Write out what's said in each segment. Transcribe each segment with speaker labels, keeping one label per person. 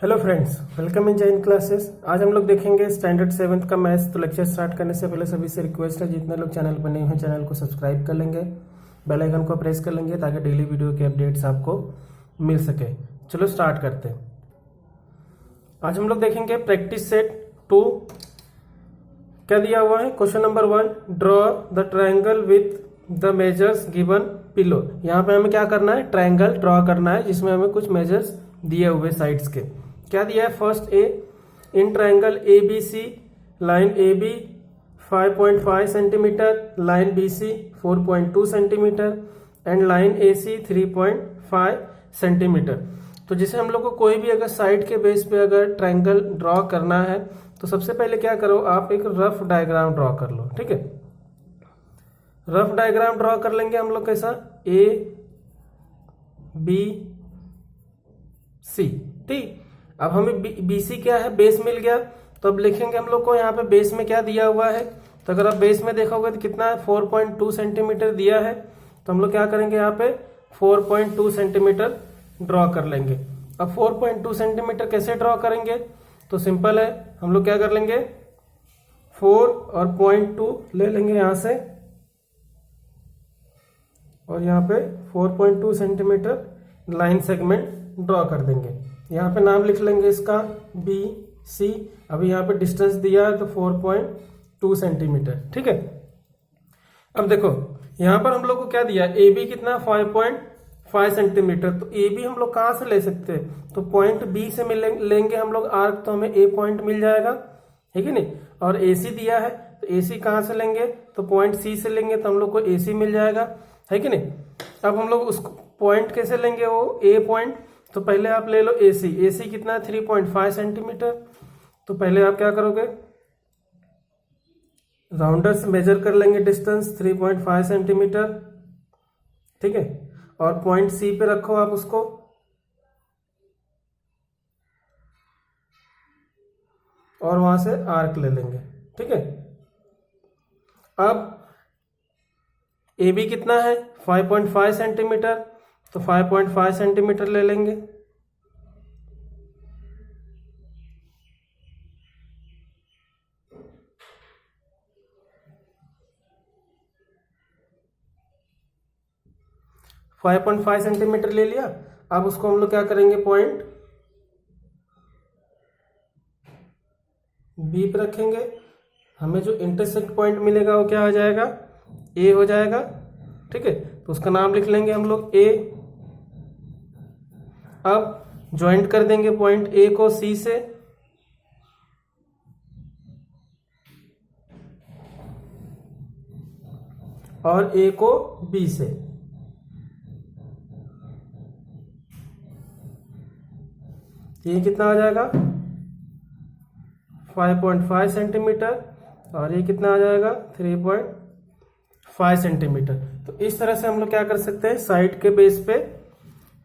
Speaker 1: Hello friends, welcome in Jain classes. आज हम लोग देखेंगे स्टैंडर्ड 7th का मैथ्स। तो लेक्चर स्टार्ट करने से पहले सभी से रिक्वेस्ट है, जितने लोग चैनल पर नए हैं चैनल को सब्सक्राइब कर लेंगे, बेल आइकन को प्रेस कर लेंगे ताकि डेली वीडियो के अपडेट्स आपको मिल सके। चलो स्टार्ट करते हैं। आज हम लोग देखेंगे प्रैक्टिस सेट 2। क्या दिया हुआ है? Question number 1, draw the triangle with the measures given below. यहाँ पे हमें क्या करना है? ट्रायंगल ड्रॉ करना है जिसमें हमें कुछ मेजर्स दिए हुए साइड्स के। क्या दिया है? First a, in triangle A B C line A B 5.5 centimetre, line B C 4.2 centimetre and line A C 3.5 centimetre. तो जैसे हम लोग को कोई भी अगर साइड के बेस पे अगर ट्रायंगल ड्रॉ करना है तो सबसे पहले क्या करो, आप एक रफ डायग्राम ड्रॉ कर लो। ठीक है, रफ डायग्राम ड्रॉ कर लेंगे हम लोग। कैसा? A B C. ठीक, अब हमें बी सी क्या है? बेस मिल गया। तो अब लिखेंगे हम लोग को यहाँ पे बेस में क्या दिया हुआ है। तो अगर आप बेस में देखोगे तो कितना है? 4.2 सेंटीमीटर दिया है। तो हम लोग क्या करेंगे, यहाँ पे 4.2 सेंटीमीटर ड्रॉ कर लेंगे। अब 4.2 सेंटीमीटर कैसे ड्रॉ करेंगे? तो सिंपल है, हम लोग क्या कर लेंगे, 4 और 0.2 ले लेंगे यहाँ से और यहाँ पे 4.2 सेंटीमीटर लाइन सेगमेंट ड्रॉ कर देंगे। यहाँ पे नाम लिख लेंगे इसका बी सी। अभी यहाँ पे डिस्टेंस दिया है तो 4.2 सेंटीमीटर। ठीक है, अब देखो यहाँ पर हम लोग को क्या दिया? ए बी कितना? 5.5 सेंटीमीटर। तो ए बी हम लोग कहाँ से ले सकते हैं? तो पॉइंट बी से लेंगे हम लोग आर्क, तो हमें ए पॉइंट मिल जाएगा। ठीक है नहीं? और ए सी दिया है तो ए सी कहाँ से लेंगे? तो पॉइंट सी से लेंगे तो हम लोग को ए सी मिल जाएगा, है कि नहीं? अब हम लोग उसको पॉइंट कैसे लेंगे? वो ए पॉइंट। तो पहले आप ले लो ए सी। ए सी कितना है? 3.5 सेंटीमीटर। तो पहले आप क्या करोगे, राउंडर से मेजर कर लेंगे डिस्टेंस 3.5 सेंटीमीटर। ठीक है, और पॉइंट सी पे रखो आप उसको, और वहां से आर्क ले लेंगे। ठीक है, अब ए बी कितना है? 5.5 सेंटीमीटर। तो 5.5 सेंटीमीटर ले लेंगे। फाइव पॉइंट फाइव सेंटीमीटर ले लिया। अब उसको हम लोग क्या करेंगे, पॉइंट बी पे रखेंगे। हमें जो इंटरसेक्ट पॉइंट मिलेगा वो क्या हो जाएगा? ए हो जाएगा। ठीक है, तो उसका नाम लिख लेंगे हम लोग ए। अब ज्वाइंट कर देंगे पॉइंट ए को सी से, और ए को बी से। ये कितना हो जाएगा? 5.5 सेंटीमीटर, और ये कितना आ जाएगा? 3.5 सेंटीमीटर। तो इस तरह से हम लोग क्या कर सकते हैं, साइड के बेस पे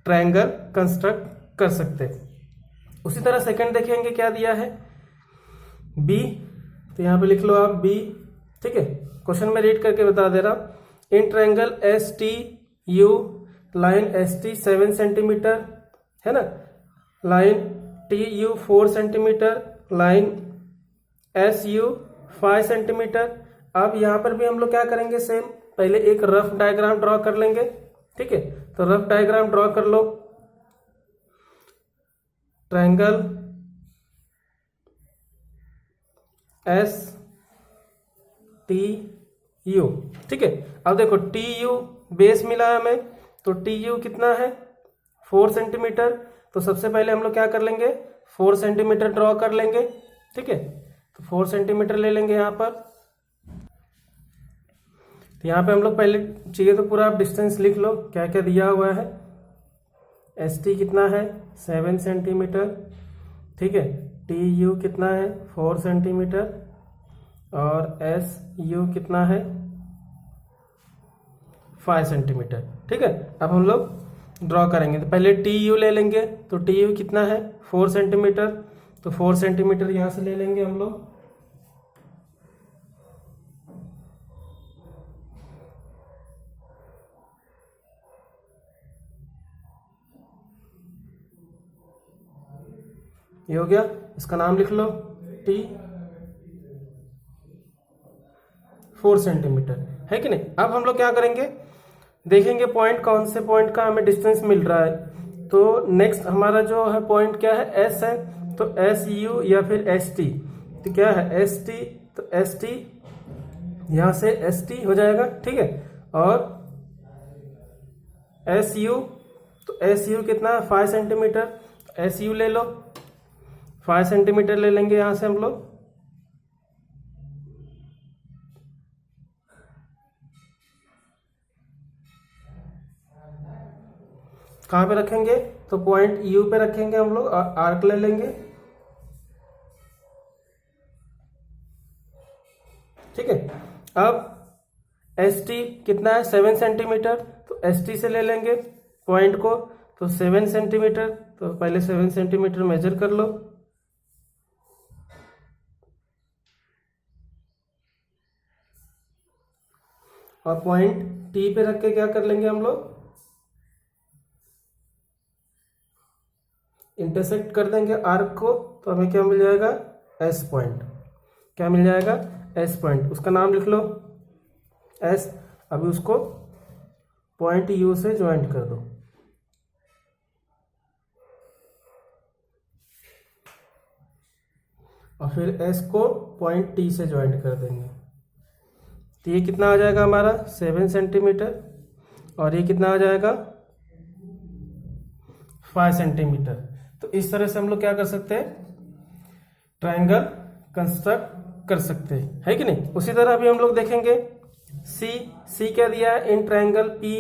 Speaker 1: ट्रायंगल कंस्ट्रक्ट कर सकते हैं। उसी तरह सेकंड देखेंगे क्या दिया है, बी। तो यहां पे लिख लो आप बी। ठीक है, क्वेश्चन में रीड करके बता दे रहा। In triangle S T you line S T 7 centimetre, है ना, line T U 4 centimetre, line S U 5 centimetre. अब यहां पर भी हम लोग क्या करेंगे, सेम पहले एक रफ डायग्राम ड्रॉ कर लेंगे। ठीक है, तो रफ डायग्राम ड्रॉ कर लो। Triangle S T U. ठीक है, अब देखो टी यू बेस मिला है हमें, तो टी यू कितना है? 4 सेंटीमीटर। तो सबसे पहले हम लोग क्या कर लेंगे, 4 सेंटीमीटर ड्रॉ कर लेंगे। ठीक है, तो 4 सेंटीमीटर ले लेंगे यहाँ पर। तो यहाँ पे हम लोग पहले चाहिए तो पूरा आप डिस्टेंस लिख लो क्या क्या दिया हुआ है। एस टी कितना है? 7 सेंटीमीटर। ठीक है, टी यू कितना है? 4 सेंटीमीटर। और एस यू कितना है? 5 सेंटीमीटर। ठीक है, अब हम लोग ड्रॉ करेंगे। तो पहले टी यू ले लेंगे। तो टी यू कितना है? 4 सेंटीमीटर। तो 4 सेंटीमीटर यहाँ से ले लेंगे हम लोग। ये हो गया, इसका नाम लिख लो टी, 4 सेंटीमीटर, है कि नहीं। अब हम लोग क्या करेंगे, देखेंगे पॉइंट कौन से पॉइंट का हमें डिस्टेंस मिल रहा है। तो नेक्स्ट हमारा जो है पॉइंट क्या है, एस है, तो एस यू या फिर एस टी, तो क्या है एस टी, तो एस टी यहां से एस टी हो जाएगा, ठीक है। और एस यू, तो एस यू कितना है 5 सेंटीमीटर, एस यू ले लो, 5 सेंटीमीटर ले लेंगे यहां से हम लोग। कहां पे रखेंगे, तो पॉइंट यू पे रखेंगे हम लोग, और आर्क ले लेंगे, ठीक है। अब एस टी कितना है 7 सेंटीमीटर, तो एस टी से ले लेंगे पॉइंट को, तो 7 सेंटीमीटर, तो पहले 7 सेंटीमीटर मेजर कर लो। और पॉइंट टी पे रख के क्या कर लेंगे हम लोग, इंटरसेक्ट कर देंगे आर्क को, तो हमें क्या मिल जाएगा, एस पॉइंट, क्या मिल जाएगा, एस पॉइंट, उसका नाम लिख लो एस। अभी उसको पॉइंट यू से ज्वाइंट कर दो, और फिर एस को पॉइंट टी से ज्वाइंट कर देंगे। तो ये कितना आ जाएगा हमारा 7 सेंटीमीटर, और ये कितना आ जाएगा 5 सेंटीमीटर। तो इस तरह से हम लोग क्या कर सकते हैं, ट्रायंगल कंस्ट्रक्ट कर सकते हैं, है कि नहीं। उसी तरह अभी हम लोग देखेंगे सी, सी क्या दिया है, in triangle P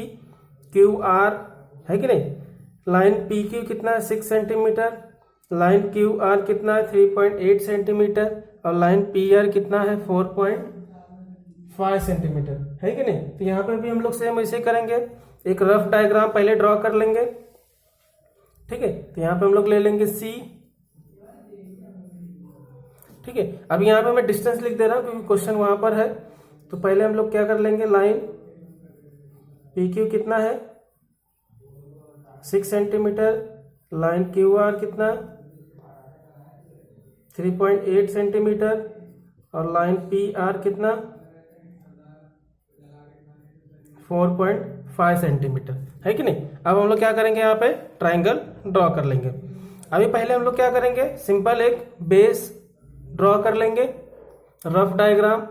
Speaker 1: Q R, है कि नहीं। लाइन पी क्यू कितना है 6 सेंटीमीटर, लाइन क्यू आर कितना है 3.8 सेंटीमीटर, और लाइन पी आर कितना है 4.5 सेंटीमीटर, है कि नहीं। तो यहाँ पे भी हम लोग सेम ऐसे करेंगे, एक रफ डायग्राम पहले ड्रॉ कर लेंगे, ठीक है। तो यहाँ पे हम लोग ले लेंगे सी, ठीक है। अब यहाँ पे मैं डिस्टेंस लिख दे रहा हूँ क्योंकि क्वेश्चन वहां पर है। तो पहले हम लोग क्या कर लेंगे, लाइन पी क्यू कितना है 6 सेंटीमीटर, लाइन क्यू आर कितना 3.8 सेंटीमीटर, और लाइन पी आर कितना 4.5 सेंटीमीटर, है कि नहीं। अब हम लोग क्या करेंगे, यहाँ पे ट्राइंगल ड्रॉ कर लेंगे। अभी पहले हम लोग क्या करेंगे, सिंपल एक बेस ड्रॉ कर लेंगे, रफ डायग्राम।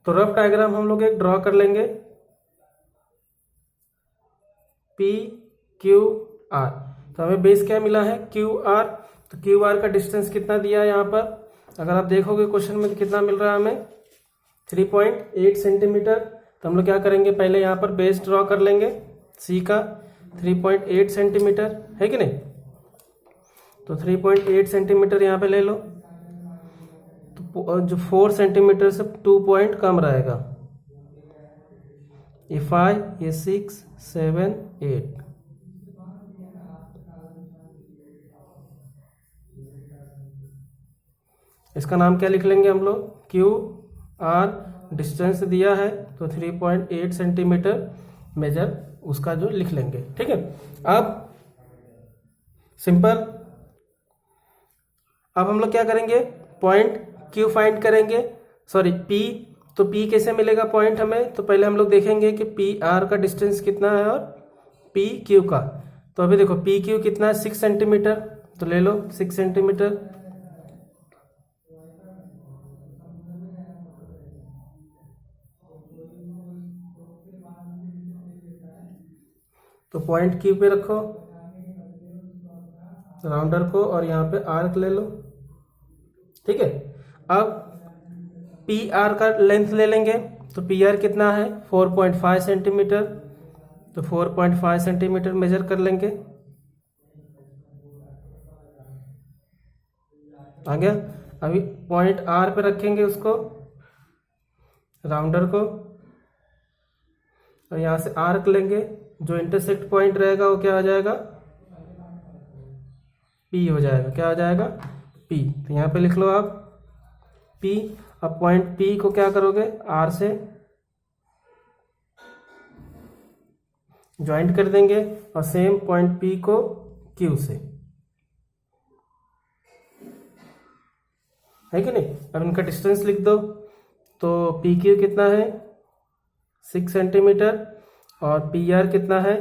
Speaker 1: तो रफ डायग्राम हम लोग एक ड्रॉ कर लेंगे, पी क्यू आर। तो हमें बेस क्या मिला है, क्यू आर। तो क्यू आर का डिस्टेंस कितना दिया है यहाँ पर, अगर आप देखोगे क्वेश्चन में तो कितना मिल रहा है हमें 3.8 सेंटीमीटर। तो हम लोग क्या करेंगे, पहले यहाँ पर बेस ड्रॉ कर लेंगे सी का 3.8 सेंटीमीटर, है कि नहीं। तो 3.8 सेंटीमीटर यहाँ पे ले लो, तो जो 4 सेंटीमीटर से 2 पॉइंट कम रहेगा, ये 5, ये 6, 7, 8। इसका नाम क्या लिख लेंगे हम लोग, क्यू आर। डिस्टेंस दिया है तो 3.8 सेंटीमीटर मेजर उसका जो लिख लेंगे, ठीक है। अब सिंपल, अब हम लोग क्या करेंगे, पॉइंट क्यू फाइंड करेंगे, सॉरी पी। तो पी कैसे मिलेगा पॉइंट हमें, तो पहले हम लोग देखेंगे कि पी आर का डिस्टेंस कितना है और पी क्यू का। तो अभी देखो पी क्यू कितना है 6 सेंटीमीटर, तो ले लो 6 सेंटीमीटर। तो पॉइंट क्यू पे रखो राउंडर को, और यहाँ पे आर्क ले लो, ठीक है। अब पी आर का लेंथ ले लेंगे, तो पी आर कितना है 4.5 सेंटीमीटर। तो 4.5 सेंटीमीटर मेजर कर लेंगे, आ गया। अभी पॉइंट आर पे रखेंगे उसको, राउंडर को, और यहां से आर्क लेंगे, जो इंटरसेक्ट पॉइंट रहेगा वो क्या आ जाएगा, पी हो जाएगा, क्या आ जाएगा, पी। तो यहाँ पे लिख लो आप पी। अब पॉइंट पी को क्या करोगे, आर से ज्वाइंट कर देंगे, और सेम पॉइंट पी को क्यू से। है कि नहीं। अब इनका डिस्टेंस लिख दो, तो पी क्यू कितना है 6 सेंटीमीटर और पी आर कितना है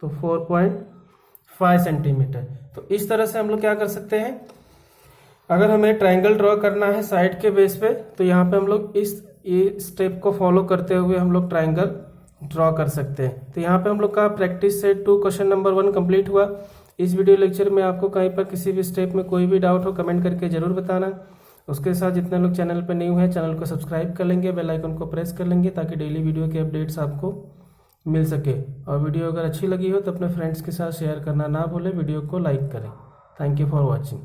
Speaker 1: तो 4.5 सेंटीमीटर। तो इस तरह से हम लोग क्या कर सकते हैं, अगर हमें ट्रायंगल ड्रॉ करना है साइड के बेस पे तो यहाँ पे हम लोग ये स्टेप को फॉलो करते हुए हम लोग ट्रायंगल ड्रॉ कर सकते हैं। तो यहाँ पे हम लोग का practice set 2 question number 1 complete हुआ। इस वीडियो लेक्चर में आपको कहीं पर किसी भी स्टेप में कोई भी डाउट हो कमेंट करके जरूर बताना। उसके साथ जितने लोग चैनल पर न्यू हैं चैनल को सब्सक्राइब कर लेंगे, बेल आइकन को प्रेस कर लेंगे ताकि डेली वीडियो के अपडेट्स आपको मिल सके। और वीडियो अगर अच्छी लगी हो तो अपने फ्रेंड्स के साथ शेयर करना ना भूलें, वीडियो को लाइक करें। Thank you for watching.